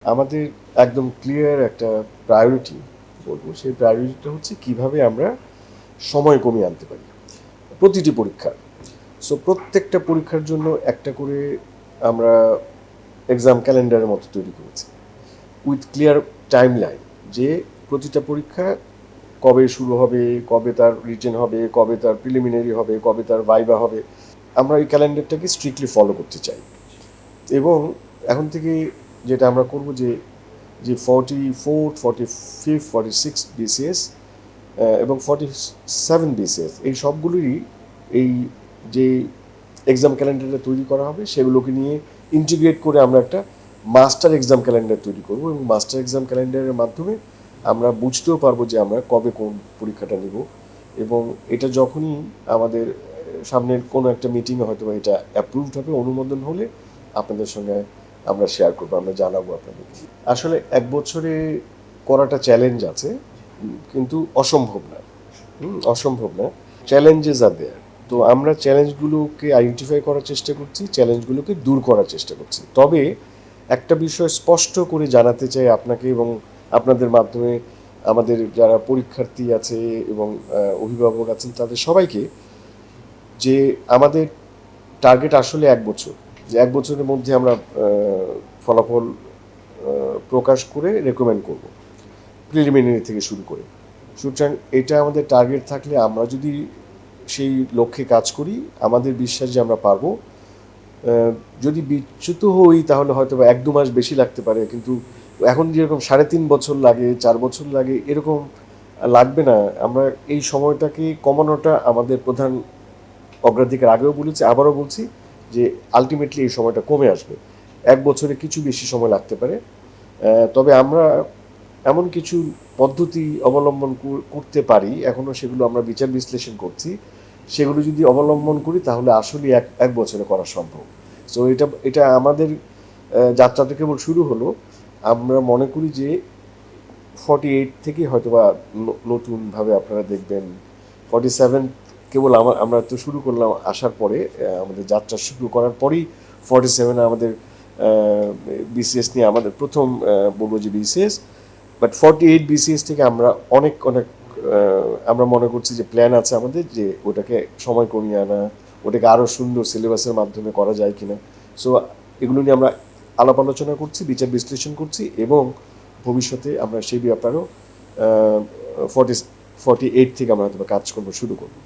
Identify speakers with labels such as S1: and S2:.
S1: আমাদের একদম ক্লিয়ার একটা প্রায়োরিটি বলবো, সেই প্রায়োরিটিটা হচ্ছে কিভাবে আমরা সময় কমিয়ে আনতে পারি প্রতিটি পরীক্ষার। সো প্রত্যেকটা পরীক্ষার জন্য একটা করে আমরা এক্সাম ক্যালেন্ডারের মতো তৈরি করেছি উইথ ক্লিয়ার টাইম লাইন, যে প্রতিটা পরীক্ষা কবে শুরু হবে, কবে তার রিটেন হবে, কবে তার প্রিলিমিনারি হবে, কবে তার ভাইভা হবে। আমরা এই ক্যালেন্ডারটাকে স্ট্রিক্টলি ফলো করতে চাই। এবং এখন থেকে যেটা আমরা করব যে যে 44, 45, 46 বিসিএস এবং 47 বিসিএস এই সবগুলোরই এই যে এক্সাম ক্যালেন্ডারটা তৈরি করা হবে সেগুলোকে নিয়ে ইন্টিগ্রেট করে আমরা একটা মাস্টার এক্সাম ক্যালেন্ডার তৈরি করব, এবং মাস্টার এক্সাম ক্যালেন্ডারের মাধ্যমে আমরা বুঝতেও পারবো যে আমরা কবে কোন পরীক্ষাটা নেব। এবং এটা যখনই আমাদের সামনের কোনো একটা মিটিংয়ে হয়তো এটা অ্যাপ্রুভড হবে, অনুমোদন হলে আপনাদের সঙ্গে আমরা শেয়ার করবো, আমরা জানাবো আপনাদের। আসলে এক বছরে করাটা চ্যালেঞ্জ আছে, কিন্তু অসম্ভব না। অসম্ভব না, চ্যালেঞ্জেস আর দেয়ার। তো আমরা চ্যালেঞ্জগুলোকে আইডেন্টিফাই করার চেষ্টা করছি, চ্যালেঞ্জগুলোকে দূর করার চেষ্টা করছি। তবে একটা বিষয় স্পষ্ট করে জানাতে চাই আপনাকে এবং আপনাদের মাধ্যমে আমাদের যারা পরীক্ষার্থী আছে এবং অভিভাবক আছেন তাদের সবাইকে, যে আমাদের টার্গেট আসলে এক বছর, যে এক বছরের মধ্যে আমরা ফলাফল প্রকাশ করে রেকমেন্ড করব, প্রিলিমিনারি থেকে শুরু করে। সুতরাং এটা আমাদের টার্গেট থাকলে আমরা যদি সেই লক্ষ্যে কাজ করি, আমাদের বিশ্বাস যে আমরা পারবো। যদি বিচ্যুত হই তাহলে হয়তো বা 1-2 মাস বেশি লাগতে পারে, কিন্তু এখন যেরকম 3.5 বছর লাগে, 4 বছর লাগে, এরকম লাগবে না। আমরা এই সময়টাকে কমানোটা আমাদের প্রধান অগ্রাধিকার। আগেও বলেছি, আবারও বলছি যে আলটিমেটলি এই সময়টা কমে আসবে। 1 বছরে কিছু বেশি সময় লাগতে পারে, তবে আমরা এমন কিছু পদ্ধতি অবলম্বন করতে পারি, এখনও সেগুলো আমরা বিচার বিশ্লেষণ করছি। সেগুলো যদি অবলম্বন করি তাহলে আসলে এক বছরে করা সম্ভব। সো এটা এটা আমাদের যাত্রাটা কেবল শুরু হলো। আমরা মনে করি যে 48 থেকে হয়তো বা নতুনভাবে আপনারা দেখবেন 47 কেবল আমরা তো শুরু করলাম আসার পরে, আমাদের যাত্রা শুরু করার পরেই 47 আমাদের বিসিএস নিয়ে আমাদের প্রথম বলবো যে বিসিএস। বাট 48 বিসিএস থেকে আমরা অনেক অনেক আমরা মনে করছি যে প্ল্যান আছে আমাদের, যে ওটাকে সময় কমিয়ে আনা, ওটাকে আরও সুন্দর সিলেবাসের মাধ্যমে করা যায় কিনা। সো এগুলো নিয়ে আমরা আলাপ আলোচনা করছি, বিচার বিশ্লেষণ করছি, এবং ভবিষ্যতে আমরা সেই ব্যাপারেও 48 থেকে আমরা হয়তো কাজ করবো, শুরু করবো।